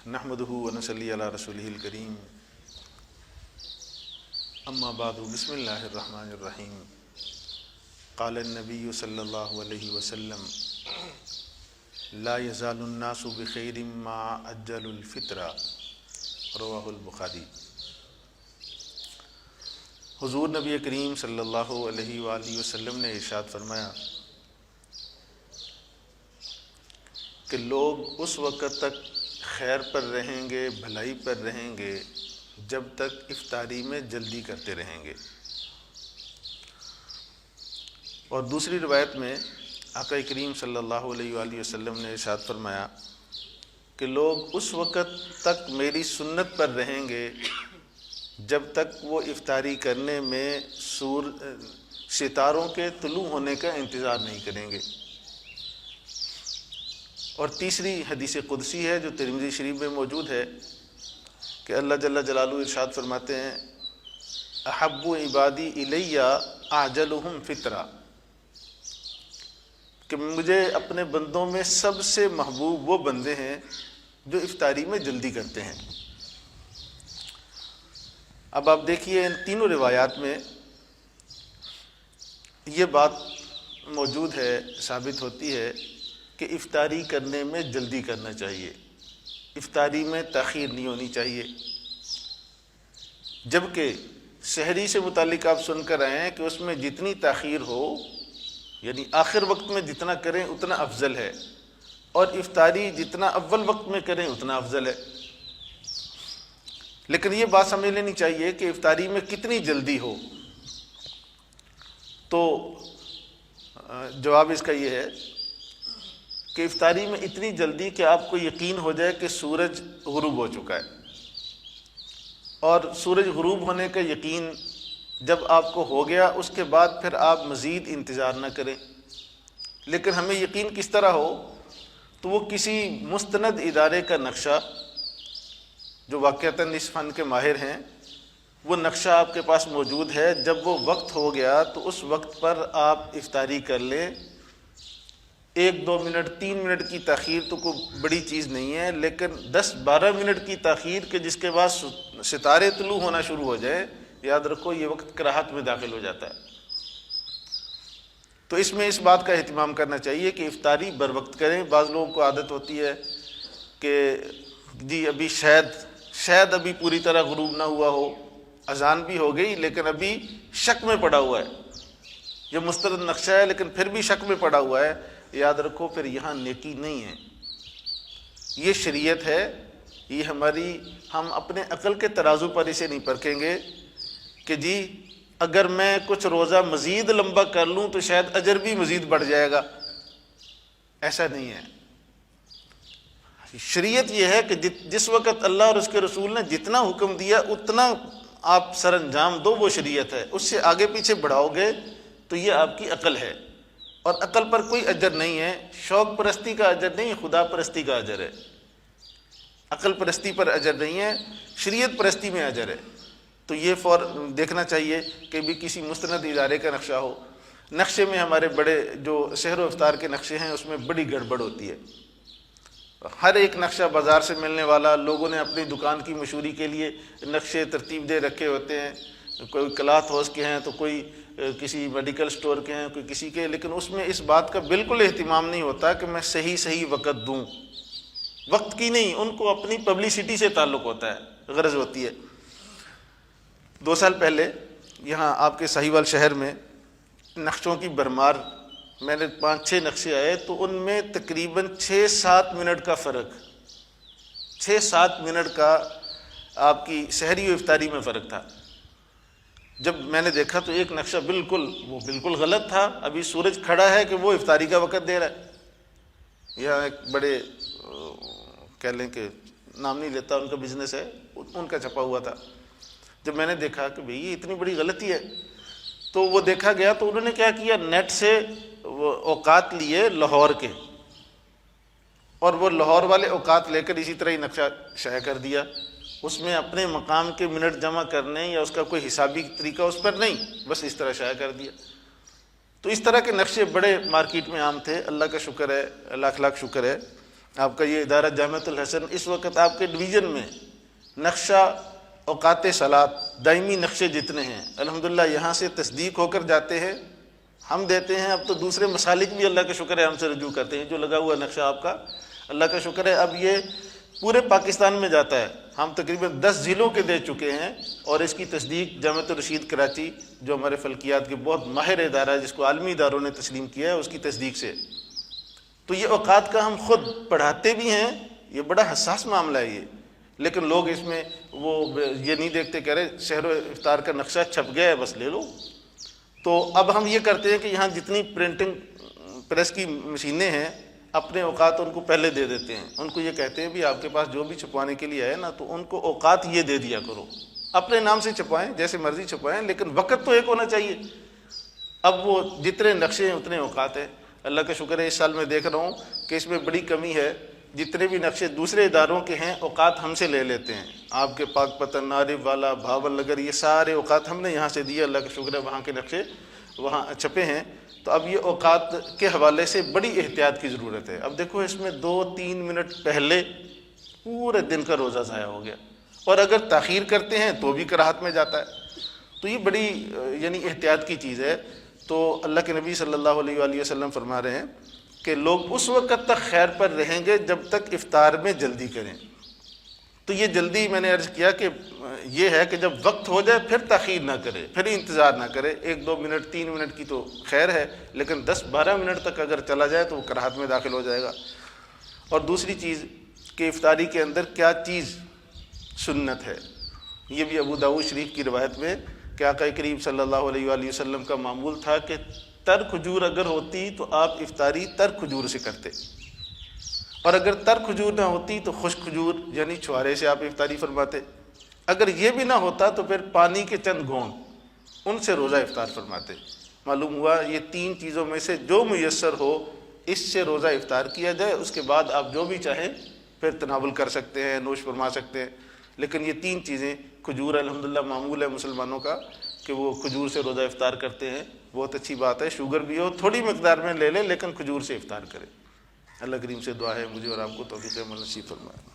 نحمده ونصلی علی رسولہ الکریم اما بعد بسم اللہ الرحمن الرحیم قال النبی صلی اللہ علیہ وسلم لا یزال الناس بخیر ما عجل الفطر رواہ البخاری۔ حضور نبی کریم صلی اللہ علیہ وآلہ وسلم نے ارشاد فرمایا کہ لوگ اس وقت تک خیر پر رہیں گے، بھلائی پر رہیں گے جب تک افطاری میں جلدی کرتے رہیں گے۔ اور دوسری روایت میں آقا کریم صلی اللہ علیہ وآلہ وسلم نے ارشاد فرمایا کہ لوگ اس وقت تک میری سنت پر رہیں گے جب تک وہ افطاری کرنے میں ستاروں کے طلوع ہونے کا انتظار نہیں کریں گے۔ اور تیسری حدیث قدسی ہے جو ترمذی شریف میں موجود ہے کہ اللہ جل جلالہ ارشاد فرماتے ہیں احب عبادی الی اعجلہم فطرا، کہ مجھے اپنے بندوں میں سب سے محبوب وہ بندے ہیں جو افطاری میں جلدی کرتے ہیں۔ اب آپ دیکھیے ان تینوں روایات میں یہ بات موجود ہے، ثابت ہوتی ہے کہ افطاری کرنے میں جلدی کرنا چاہیے، افطاری میں تاخیر نہیں ہونی چاہیے۔ جبکہ سحری سے متعلق آپ سن کر آئے ہیں کہ اس میں جتنی تاخیر ہو، یعنی آخر وقت میں جتنا کریں اتنا افضل ہے، اور افطاری جتنا اول وقت میں کریں اتنا افضل ہے۔ لیکن یہ بات سمجھ لینی چاہیے کہ افطاری میں کتنی جلدی ہو۔ تو جواب اس کا یہ ہے کہ افطاری میں اتنی جلدی کہ آپ کو یقین ہو جائے کہ سورج غروب ہو چکا ہے، اور سورج غروب ہونے کا یقین جب آپ کو ہو گیا اس کے بعد پھر آپ مزید انتظار نہ کریں۔ لیکن ہمیں یقین کس طرح ہو؟ تو وہ کسی مستند ادارے کا نقشہ، جو واقعتاً اس فن کے ماہر ہیں، وہ نقشہ آپ کے پاس موجود ہے، جب وہ وقت ہو گیا تو اس وقت پر آپ افطاری کر لیں۔ 1-2 منٹ 3 منٹ کی تاخیر تو کوئی بڑی چیز نہیں ہے، لیکن 10-12 منٹ کی تاخیر کہ جس کے بعد ستارے طلوع ہونا شروع ہو جائے، یاد رکھو یہ وقت کراہت میں داخل ہو جاتا ہے۔ تو اس میں اس بات کا اہتمام کرنا چاہیے کہ افطاری بر وقت کریں۔ بعض لوگوں کو عادت ہوتی ہے کہ جی ابھی شاید ابھی پوری طرح غروب نہ ہوا ہو، اذان بھی ہو گئی لیکن ابھی شک میں پڑا ہوا ہے، یہ مستند نقشہ ہے لیکن پھر بھی شک میں پڑا ہوا ہے۔ یاد رکھو پھر یہاں نیکی نہیں ہے، یہ شریعت ہے، یہ ہم اپنے عقل کے ترازو پر اسے نہیں پرکھیں گے کہ جی اگر میں کچھ روزہ مزید لمبا کر لوں تو شاید اجر بھی مزید بڑھ جائے گا، ایسا نہیں ہے۔ شریعت یہ ہے کہ جس وقت اللہ اور اس کے رسول نے جتنا حکم دیا اتنا آپ سر انجام دو، وہ شریعت ہے۔ اس سے آگے پیچھے بڑھاؤ گے تو یہ آپ کی عقل ہے، اور عقل پر کوئی اجر نہیں ہے۔ شوق پرستی کا اجر نہیں، خدا پرستی کا اجر ہے۔ عقل پرستی پر اجر نہیں ہے، شریعت پرستی میں اجر ہے۔ تو یہ دیکھنا چاہیے کہ بھی کسی مستند ادارے کا نقشہ ہو۔ نقشے میں ہمارے بڑے جو سحر و افطار کے نقشے ہیں اس میں بڑی گڑبڑ ہوتی ہے۔ ہر ایک نقشہ بازار سے ملنے والا، لوگوں نے اپنی دکان کی مشہوری کے لیے نقشے ترتیب دے رکھے ہوتے ہیں، کوئی کلاتھ ہاؤس کے ہیں تو کوئی کسی میڈیکل سٹور کے ہیں، کوئی کسی کے، لیکن اس میں اس بات کا بالکل اہتمام نہیں ہوتا کہ میں صحیح وقت دوں۔ وقت کی نہیں، ان کو اپنی پبلسٹی سے تعلق ہوتا ہے، غرض ہوتی ہے۔ 2 سال پہلے یہاں آپ کے ساہیوال شہر میں نقشوں کی بھرمار، میں نے 5-6 نقشے آئے تو ان میں تقریباً 6-7 منٹ کا فرق، 6-7 منٹ کا آپ کی سحری و افطاری میں فرق تھا۔ جب میں نے دیکھا تو ایک نقشہ بالکل غلط تھا، ابھی سورج کھڑا ہے کہ وہ افطاری کا وقت دے رہا ہے۔ یہاں ایک بڑے کہہ لیں کہ نام نہیں لیتا، ان کا بزنس ہے، ان کا چھپا ہوا تھا۔ جب میں نے دیکھا کہ بھئی یہ اتنی بڑی غلطی ہے تو وہ دیکھا گیا، تو انہوں نے کیا کیا، نیٹ سے وہ اوقات لیے لاہور کے، اور وہ لاہور والے اوقات لے کر اسی طرح ہی نقشہ شائع کر دیا۔ اس میں اپنے مقام کے منٹ جمع کرنے یا اس کا کوئی حسابی طریقہ اس پر نہیں، بس اس طرح شائع کر دیا۔ تو اس طرح کے نقشے بڑے مارکیٹ میں عام تھے، اللہ کا شکر ہے، لاکھ لاکھ شکر ہے آپ کا یہ ادارہ جامعۃ الحسن اس وقت آپ کے ڈویژن میں نقشہ اوقات صلات دائمی نقشے جتنے ہیں الحمدللہ یہاں سے تصدیق ہو کر جاتے ہیں، ہم دیتے ہیں۔ اب تو دوسرے مسالک بھی اللہ کا شکر ہے ہم سے رجوع کرتے ہیں، جو لگا ہوا نقشہ آپ کا اللہ کا شکر ہے اب یہ پورے پاکستان میں جاتا ہے۔ ہم تقریباً 10 ضلعوں کے دے چکے ہیں، اور اس کی تصدیق جامعۃ الرشید کراچی جو ہمارے فلکیات کے بہت ماہر ادارہ ہے جس کو عالمی اداروں نے تسلیم کیا ہے، اس کی تصدیق سے۔ تو یہ اوقات کا ہم خود پڑھاتے بھی ہیں، یہ بڑا حساس معاملہ ہے یہ، لیکن لوگ اس میں وہ یہ نہیں دیکھتے، کہہ رہے سحر و افطار کا نقشہ چھپ گیا ہے بس لے لو۔ تو اب ہم یہ کرتے ہیں کہ یہاں جتنی پرنٹنگ پریس کی مشینیں ہیں اپنے اوقات ان کو پہلے دے دیتے ہیں، ان کو یہ کہتے ہیں بھی آپ کے پاس جو بھی چھپوانے کے لیے آئے نا تو ان کو اوقات یہ دے دیا کرو، اپنے نام سے چھپائیں جیسے مرضی چھپائیں، لیکن وقت تو ایک ہونا چاہیے۔ اب وہ جتنے نقشے ہیں اتنے اوقات ہیں۔ اللہ کا شکر ہے اس سال میں دیکھ رہا ہوں کہ اس میں بڑی کمی ہے، جتنے بھی نقشے دوسرے اداروں کے ہیں اوقات ہم سے لے لیتے ہیں۔ آپ کے پاک پتن، نارب والا، بھاول نگر، یہ سارے اوقات ہم نے یہاں سے دیے، اللہ کا شکر ہے وہاں کے نقشے وہاں چھپے ہیں۔ تو اب یہ اوقات کے حوالے سے بڑی احتیاط کی ضرورت ہے۔ اب دیکھو اس میں 2-3 منٹ پہلے پورے دن کا روزہ ضائع ہو گیا، اور اگر تاخیر کرتے ہیں تو بھی کراہت میں جاتا ہے۔ تو یہ بڑی یعنی احتیاط کی چیز ہے۔ تو اللہ کے نبی صلی اللہ علیہ وآلہ وسلم فرما رہے ہیں کہ لوگ اس وقت تک خیر پر رہیں گے جب تک افطار میں جلدی کریں۔ تو یہ جلدی میں نے عرض کیا کہ یہ ہے کہ جب وقت ہو جائے پھر تاخیر نہ کرے، پھر انتظار نہ کرے۔ 1-2 منٹ 3 منٹ کی تو خیر ہے، لیکن 10-12 منٹ تک اگر چلا جائے تو وہ کراہت میں داخل ہو جائے گا۔ اور دوسری چیز کہ افطاری کے اندر کیا چیز سنت ہے، یہ بھی ابو داؤد شریف کی روایت میں کہ آقا کریم صلی اللہ علیہ وآلہ وسلم کا معمول تھا کہ تر کھجور اگر ہوتی تو آپ افطاری تر کھجور سے کرتے، اور اگر تر کھجور نہ ہوتی تو خشک کھجور یعنی چھوارے سے آپ افطاری فرماتے۔ اگر یہ بھی نہ ہوتا تو پھر پانی کے چند گھونٹ ان سے روزہ افطار فرماتے۔ معلوم ہوا یہ 3 چیزوں میں سے جو میسر ہو اس سے روزہ افطار کیا جائے، اس کے بعد آپ جو بھی چاہیں پھر تناول کر سکتے ہیں، نوش فرما سکتے ہیں۔ لیکن یہ 3 چیزیں کھجور الحمدللہ معمول ہے مسلمانوں کا کہ وہ کھجور سے روزہ افطار کرتے ہیں، بہت اچھی بات ہے۔ شوگر بھی ہو تھوڑی مقدار میں لے لیں لیکن کھجور سے افطار کریں۔ اللہ کریم سے دعا ہے مجھے اور آپ کو توفیق عمل نصیب فرمائے۔